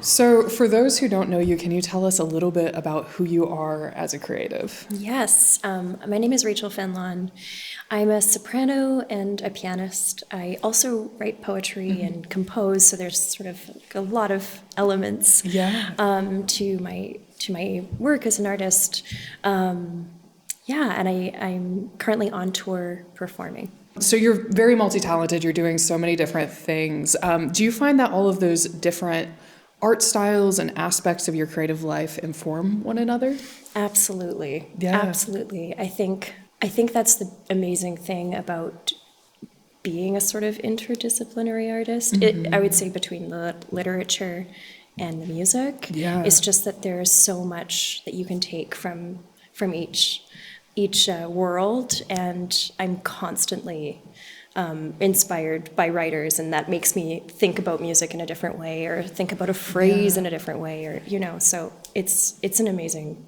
So for those who don't know you, can you tell us a little bit about who you are as a creative? Yes, my name is Rachel Fenlon. I'm a soprano and a pianist. I also write poetry and compose, so there's sort of a lot of elements Yeah. to my work as an artist. And I'm currently on tour performing. So you're very multi-talented. You're doing so many different things. Do you find that all of those different art styles and aspects of your creative life inform one another? Absolutely. Yeah. Absolutely. I think that's the amazing thing about being a sort of interdisciplinary artist. I would say between the literature and the music. Yeah. It's just that there's so much that you can take from each world, and I'm constantly inspired by writers, and that makes me think about music in a different way, or think about a phrase in a different way, or so it's an amazing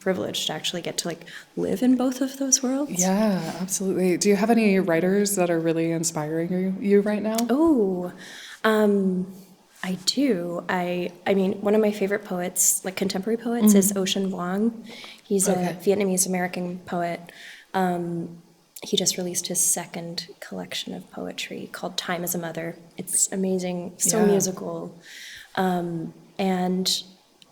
privilege to actually get to live in both of those worlds. Yeah, absolutely. Do you have any writers that are really inspiring you right now? Oh, I do. I mean, one of my favorite poets, contemporary poets, is Ocean Vuong. He's a Vietnamese American poet. He just released his second collection of poetry called Time as a Mother. It's amazing, so musical. And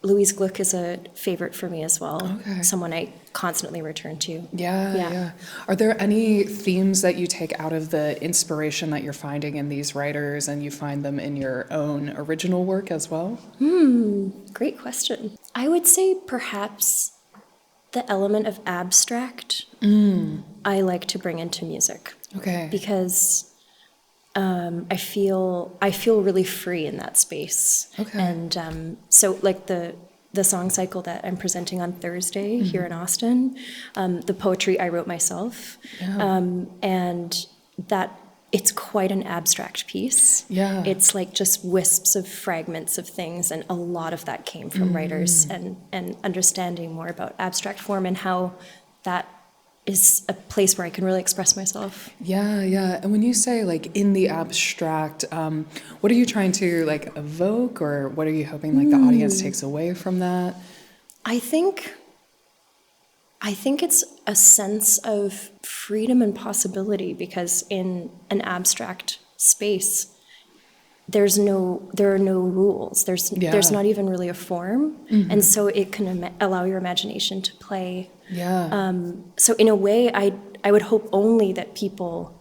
Louise Gluck is a favorite for me as well, someone I constantly return to. Yeah. Are there any themes that you take out of the inspiration that you're finding in these writers, and you find them in your own original work as well? Great question. I would say perhaps the element of abstract I like to bring into music. Okay. Because I feel really free in that space. Okay. And so the song cycle that I'm presenting on Thursday here in Austin, the poetry I wrote myself, and that it's quite an abstract piece. Yeah. It's just wisps of fragments of things, and a lot of that came from writers and understanding more about abstract form and how that is a place where I can really express myself. Yeah. And when you say in the abstract, what are you trying to evoke, or what are you hoping the audience takes away from that? I think it's a sense of freedom and possibility, because in an abstract space, there are no rules. There's not even really a form, and so it can allow your imagination to play. Yeah. So in a way, I would hope only that people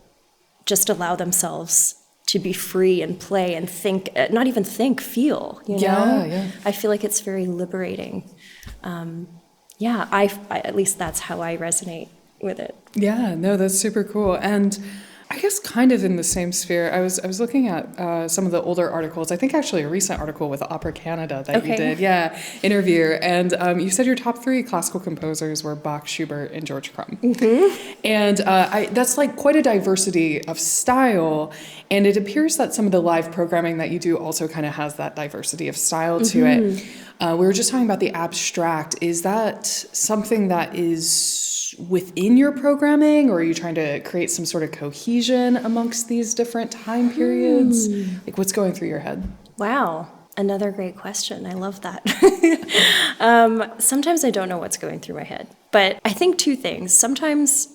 just allow themselves to be free and play and think, not even think, feel. Yeah. I feel like it's very liberating. I at least that's how I resonate with it. Yeah, no, that's super cool. And I guess kind of in the same sphere, I was looking at some of the older articles. I think actually a recent article with Opera Canada that you did, interview. And you said your top 3 classical composers were Bach, Schubert, and George Crumb. And that's quite a diversity of style. And it appears that some of the live programming that you do also kind of has that diversity of style to it. We were just talking about the abstract. Is that something that is within your programming, or are you trying to create some sort of cohesion amongst these different time periods? What's going through your head? Wow, another great question. I love that. Sometimes I don't know what's going through my head, but I think 2 things. Sometimes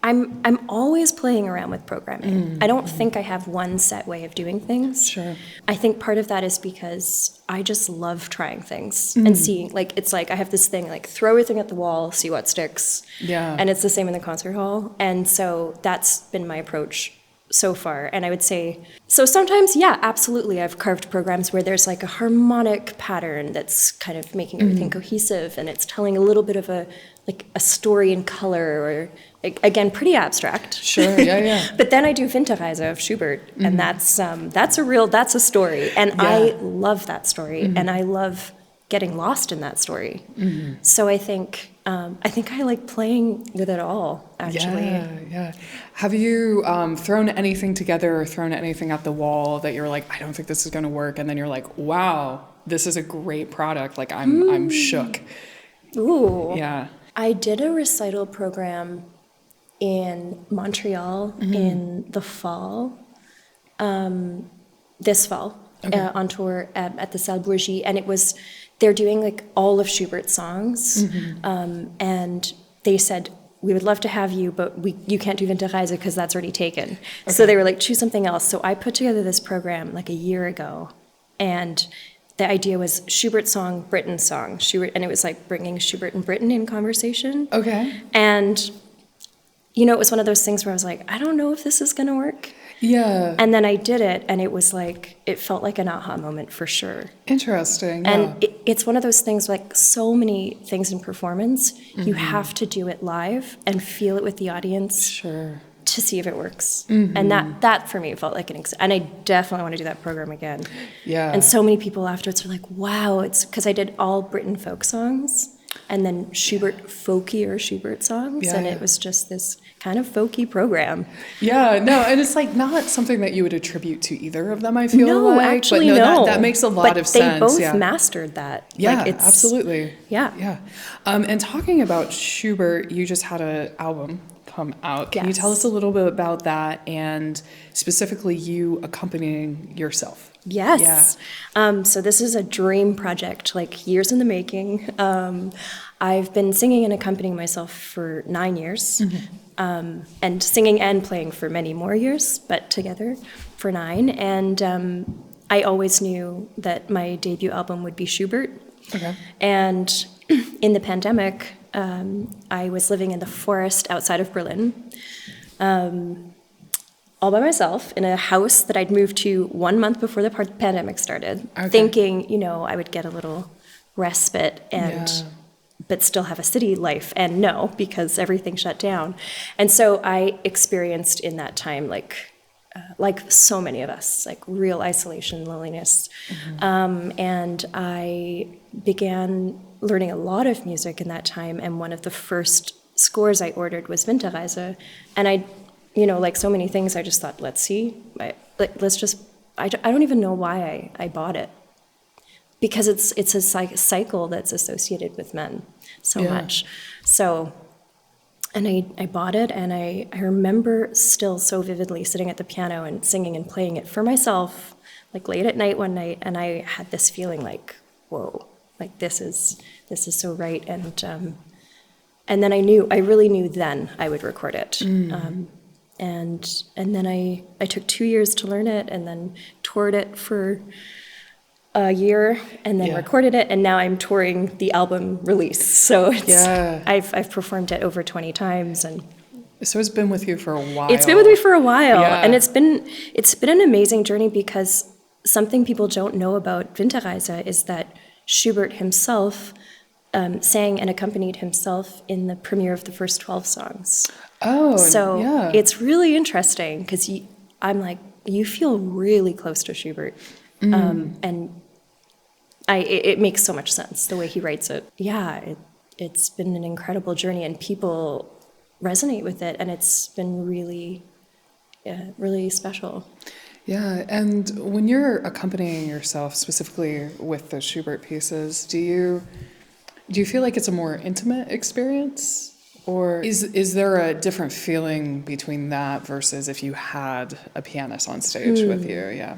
I'm always playing around with programming. I don't think I have one set way of doing things. Sure. I think part of that is because I just love trying things and seeing, it's I have this thing, throw everything at the wall, see what sticks. Yeah. And it's the same in the concert hall. And so that's been my approach so far. And I would say, so sometimes, absolutely, I've carved programs where there's a harmonic pattern that's kind of making everything cohesive, and it's telling a little bit of a story in color, or again, pretty abstract. Sure, yeah. But then I do Winterreise of Schubert, and that's a story, and I love that story, and I love getting lost in that story. So I think I like playing with it all, actually. Yeah. Have you thrown anything together or thrown anything at the wall that you're I don't think this is going to work, and then you're wow, this is a great product. I'm shook. Ooh. Yeah. I did a recital program in Montreal in the fall, this fall. on tour at the Salle Bourgie, and they're doing like all of Schubert's songs, and they said, we would love to have you, but you can't do Winterreise because that's already taken. Okay. So they were like, choose something else. So I put together this program like a year ago, and the idea was Schubert song, Britten song, Schubert, and it was like bringing Schubert and Britten in conversation. Okay. And, you know, it was one of those things where I was like, I don't know if this is going to work. Yeah. And then I did it, and it was like, it felt like an aha moment for sure. Interesting. And it's one of those things, like so many things in performance, you have to do it live and feel it with the audience. Sure. To see if it works. And that for me felt like and I definitely want to do that program again. Yeah. And so many people afterwards were like, wow, it's because I did all Britten folk songs and then Schubert folkier Schubert songs. Yeah, and it was just this kind of folky program. Yeah, no, and it's like not something that you would attribute to either of them, I feel no, like. Actually, but no. That makes a lot of sense. But they both mastered that. Yeah, like absolutely. Yeah. Yeah. And talking about Schubert, you just had an album come out. Can you tell us a little bit about that and specifically you accompanying yourself? Yes. Yeah. So this is a dream project, like years in the making. I've been singing and accompanying myself for 9 years, and singing and playing for many more years, but together for 9. And I always knew that my debut album would be Schubert. Okay. And in the pandemic, I was living in the forest outside of Berlin, all by myself in a house that I'd moved to 1 month before the pandemic started, thinking, you know, I would get a little respite but still have a city life. And no, because everything shut down. And so I experienced in that time, like so many of us, like real isolation, loneliness. And I began learning a lot of music in that time, and one of the first scores I ordered was Winterreise, and I, you know, like so many things, I just thought, let's see, I don't even know why I bought it, because it's a cycle that's associated with men so much. So, and I bought it, and I remember still so vividly sitting at the piano and singing and playing it for myself, like late at night one night, and I had this feeling like, whoa, like this is so right. And then I really knew then I would record it. And then I took 2 years to learn it, and then toured it for a year, and then recorded it, and now I'm touring the album release. So I've performed it over 20 times, and so it's been with you for a while. It's been with me for a while, and it's been an amazing journey, because something people don't know about Winterreise is that Schubert himself sang and accompanied himself in the premiere of the first 12 songs. So it's really interesting, because I'm like, you feel really close to Schubert. And it makes so much sense the way he writes it. Yeah, it's been an incredible journey, and people resonate with it, and it's been really, really special. Yeah, and when you're accompanying yourself specifically with the Schubert pieces, do you feel like it's a more intimate experience? Or is there a different feeling between that versus if you had a pianist on stage with you? Yeah.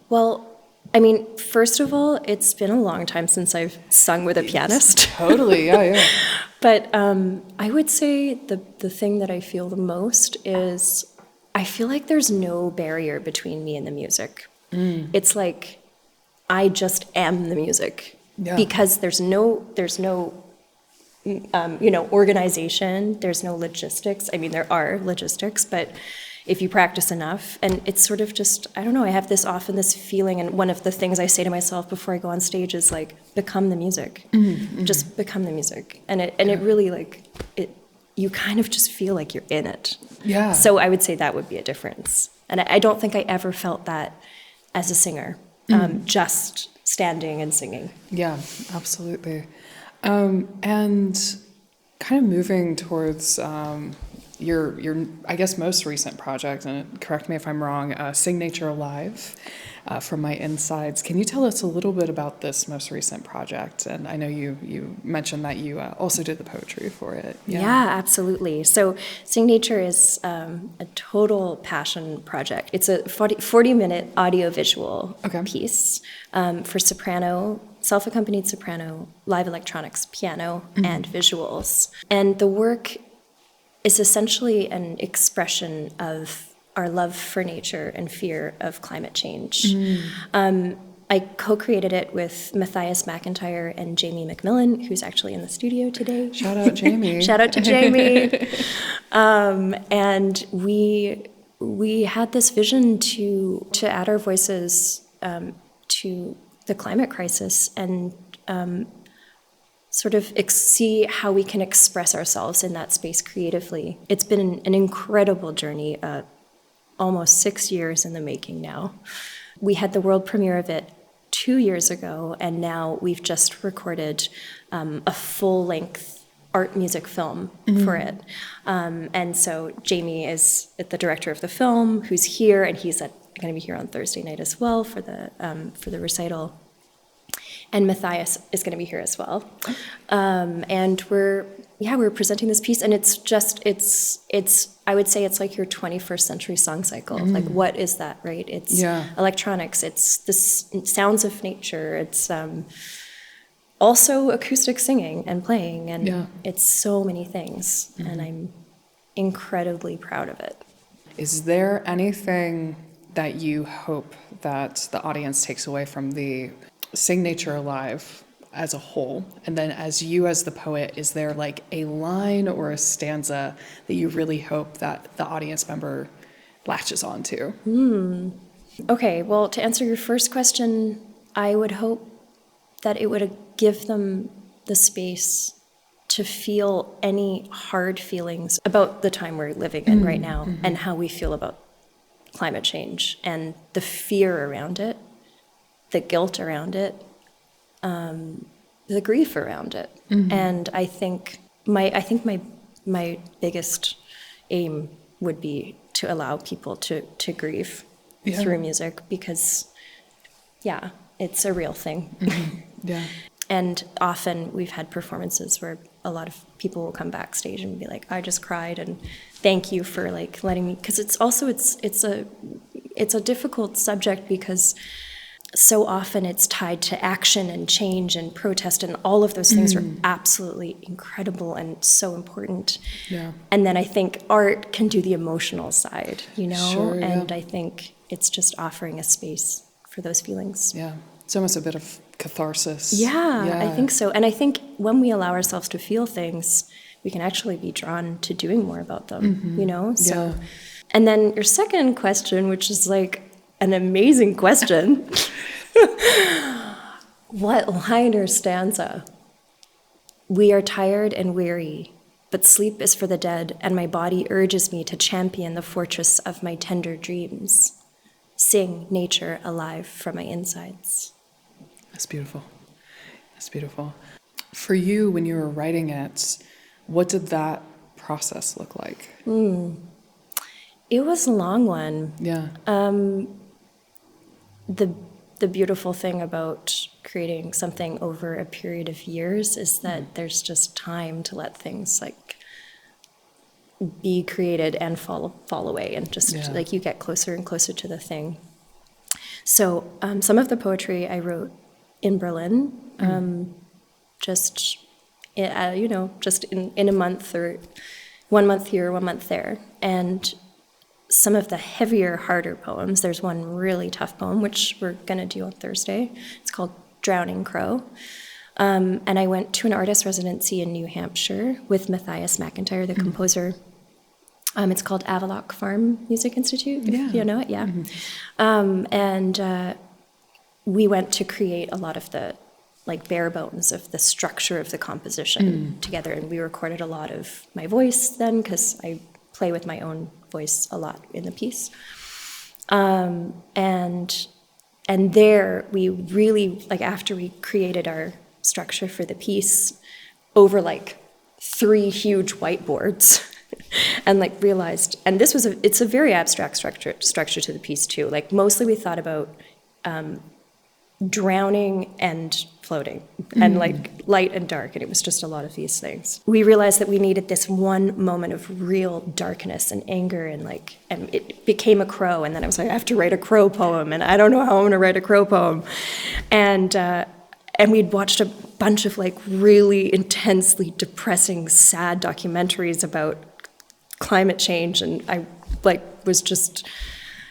Well, I mean, first of all, it's been a long time since I've sung with a pianist. Totally, yeah. But I would say the thing that I feel the most is I feel like there's no barrier between me and the music. It's like I just am the music, because there's no organization. There's no logistics. I mean, there are logistics, but if you practice enough, and it's sort of just, I don't know, I have this feeling, and one of the things I say to myself before I go on stage is like, become the music. Just become the music. And it really, like, you kind of just feel like you're in it. Yeah. So I would say that would be a difference. And I don't think I ever felt that as a singer, just standing and singing. Yeah, absolutely. And kind of moving towards your I guess most recent project, and correct me if I'm wrong, Sing Nature Alive, From My Insides. Can you tell us a little bit about this most recent project? And I know you mentioned that you also did the poetry for it. Yeah, absolutely. So Sing Nature is a total passion project. It's a 40-minute audio-visual piece for soprano, self-accompanied soprano, live electronics, piano, and visuals. And the work is essentially an expression of our love for nature and fear of climate change. I co-created it with Matthias McIntyre and Jamie McMillan, who's actually in the studio today. Shout out, Jamie. Shout out to Jamie. And we had this vision to add our voices to the climate crisis and sort of see how we can express ourselves in that space creatively. It's been an incredible journey, almost 6 years in the making now. We had the world premiere of it 2 years ago, and now we've just recorded a full-length art music film for it. And so Jamie is the director of the film, who's here, and he's going to be here on Thursday night as well for the recital. And Matthias is going to be here as well. And we're presenting this piece, and it's I would say it's like your 21st century song cycle. Like, what is that, right? It's electronics, it's the sounds of nature, it's also acoustic singing and playing, and it's so many things, and I'm incredibly proud of it. Is there anything that you hope that the audience takes away from the Sing Nature Alive as a whole? And then as the poet, is there like a line or a stanza that you really hope that the audience member latches onto? Okay, well, to answer your first question, I would hope that it would give them the space to feel any hard feelings about the time we're living in right now and how we feel about climate change and the fear around it, the guilt around it, the grief around it. And I think my biggest aim would be to allow people to grieve through music, because it's a real thing. And often we've had performances where a lot of people will come backstage and be like, I just cried, and thank you for like letting me, because it's a difficult subject, because so often it's tied to action and change and protest, and all of those things are absolutely incredible and so important. And then I think art can do the emotional side, and I think it's just offering a space for those feelings. It's almost a bit of catharsis. I think so. And I think when we allow ourselves to feel things, we can actually be drawn to doing more about them, So, and then your second question, which is like an amazing question. What line or stanza? We are tired and weary, but sleep is for the dead, and my body urges me to champion the fortress of my tender dreams. Sing nature alive from my insides. That's beautiful. That's beautiful. For you, when you were writing it, what did that process look like? It was a long one. The beautiful thing about creating something over a period of years is that there's just time to let things like be created and fall away, and just like you get closer and closer to the thing. So some of the poetry I wrote in Berlin, just in a month, or 1 month here, 1 month there. And some of the heavier, harder poems, there's one really tough poem, which we're going to do on Thursday. It's called Drowning Crow. And I went to an artist residency in New Hampshire with Matthias McIntyre, the composer. It's called Avaloq Farm Music Institute, if you know it, And we went to create a lot of the like bare bones of the structure of the composition together. And we recorded a lot of my voice then, because I play with my own voice a lot in the piece. And there we really, like after we created our structure for the piece, over like 3 huge whiteboards, and like realized, and it's a very abstract structure to the piece too. Like mostly we thought about drowning and floating and like light and dark, and it was just a lot of these things. We realized that we needed this one moment of real darkness and anger, and it became a crow, and then I was like, I have to write a crow poem, and I don't know how I'm gonna write a crow poem. And we'd watched a bunch of like really intensely depressing, sad documentaries about climate change, and I like was just,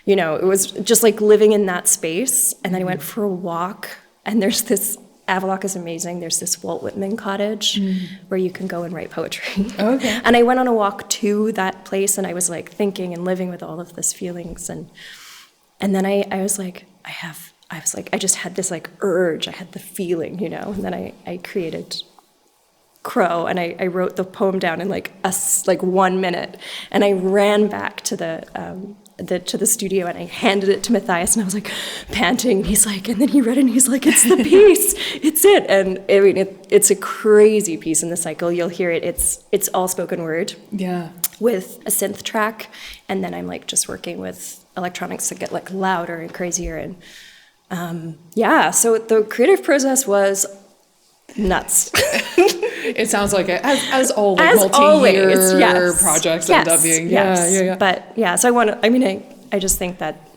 it was just like living in that space. And then I went for a walk, and there's this, Avaloq is amazing, there's this Walt Whitman cottage where you can go and write poetry. Okay. And I went on a walk to that place, and I was like thinking and living with all of these feelings, and then I was like, I just had this like urge, I had the feeling, and then I created Crow, and I wrote the poem down in like 1 minute, and I ran back to the studio, and I handed it to Matthias, and I was like panting, and he's like, and then he read it, and he's like, it's the piece, it's it. And I mean, it's a crazy piece in the cycle. You'll hear it. It's all spoken word. Yeah. With a synth track, and then I'm like just working with electronics to get like louder and crazier, and so the creative process was nuts. It sounds like it, as all like multi-year projects end up being. Yeah. But so I just think that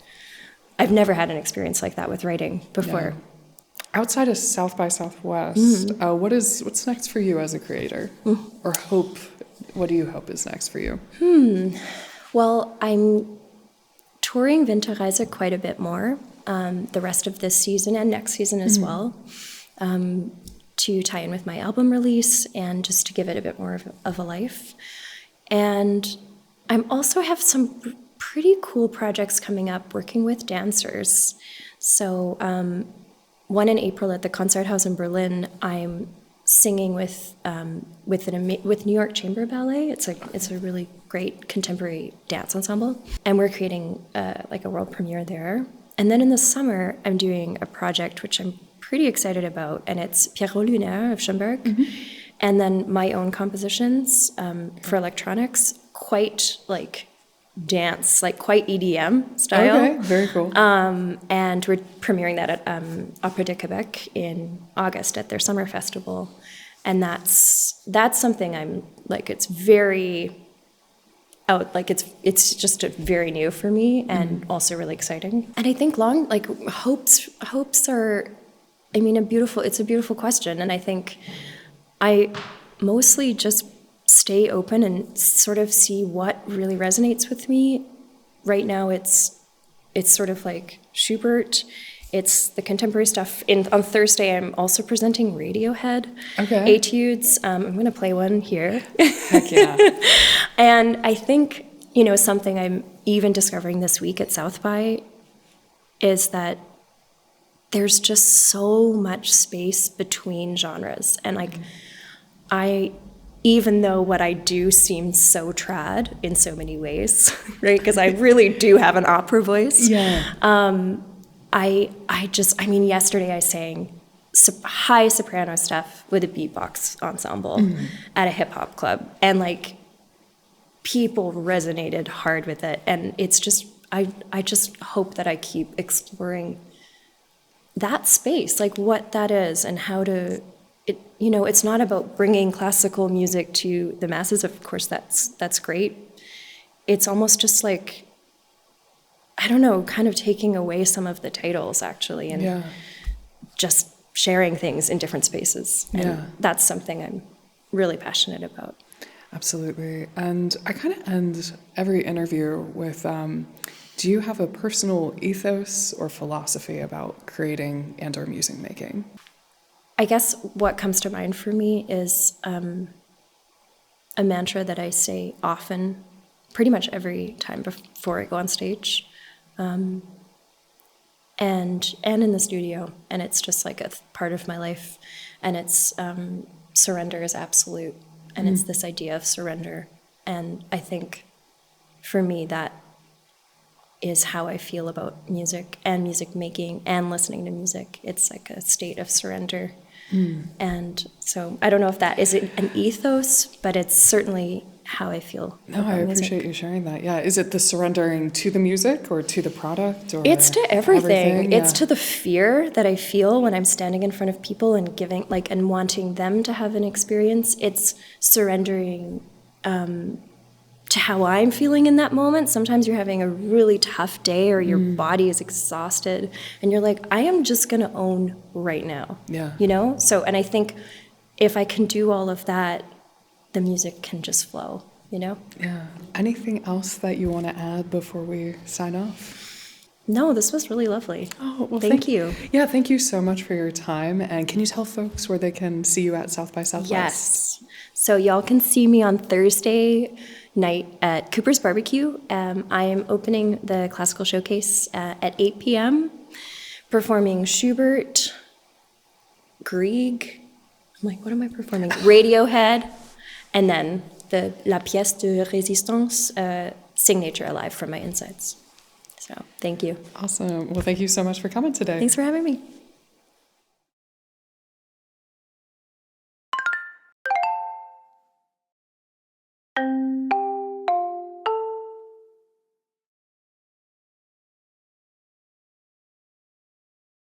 I've never had an experience like that with writing before. Yeah. Outside of South by Southwest, what's next for you as a creator? Or hope? What do you hope is next for you? Well, I'm touring Winterreise quite a bit more the rest of this season and next season as well. To tie in with my album release and just to give it a bit more of a life. And I'm also have some pretty cool projects coming up working with dancers. So one in April at the Konzerthaus in Berlin, I'm singing with New York Chamber Ballet. It's a really great contemporary dance ensemble, and we're creating like a world premiere there. And then in the summer, I'm doing a project which I'm pretty excited about, and it's Pierrot Lunaire of Schönberg, and then my own compositions for electronics, quite like dance, like quite EDM style. Okay, very cool. And we're premiering that at Opéra de Québec in August at their summer festival, and that's something I'm like, it's very out, like it's just very new for me, and also really exciting. And I think hopes are, it's a beautiful question, and I think I mostly just stay open and sort of see what really resonates with me. Right now it's sort of like Schubert, it's the contemporary stuff. On Thursday I'm also presenting Radiohead etudes. I'm going to play one here. Heck yeah. And I think, something I'm even discovering this week at South by is that there's just so much space between genres. And like, even though what I do seems so trad in so many ways, right? Because I really do have an opera voice. Yeah. Yesterday I sang high soprano stuff with a beatbox ensemble at a hip hop club, and like people resonated hard with it. And it's just, I just hope that I keep exploring that space, like what that is and how to, it's not about bringing classical music to the masses. Of course, that's great. It's almost just like, I don't know, kind of taking away some of the titles actually, and just sharing things in different spaces. And that's something I'm really passionate about. Absolutely. And I kind of end every interview with, do you have a personal ethos or philosophy about creating and or music making? I guess what comes to mind for me is a mantra that I say often, pretty much every time before I go on stage, and in the studio. And it's just like a part of my life. And it's surrender is absolute. And it's this idea of surrender. And I think for me that is how I feel about music and music making and listening to music. It's like a state of surrender. And so I don't know if that is an ethos, but it's certainly how I feel. No, I appreciate you sharing that. Yeah. Is it the surrendering to the music or to the product, or It's to everything. It's Yeah. to the fear that I feel when I'm standing in front of people and giving, like, and wanting them to have an experience. It's surrendering to how I'm feeling in that moment. Sometimes you're having a really tough day or your body is exhausted and you're like, I am just going to own right now. Yeah. You know? So, and I think if I can do all of that, the music can just flow, you know? Yeah. Anything else that you want to add before we sign off? No, this was really lovely. Oh, well, thank you. Yeah, thank you so much for your time. And can you tell folks where they can see you at South by Southwest? Yes. So y'all can see me on Thursday night at Cooper's Barbecue. I am opening the classical showcase at 8 p.m., performing Schubert, Grieg. I'm like, what am I performing? Radiohead, and then the La Pièce de Résistance, Signature Alive from my insides. So thank you. Awesome. Well, thank you so much for coming today. Thanks for having me.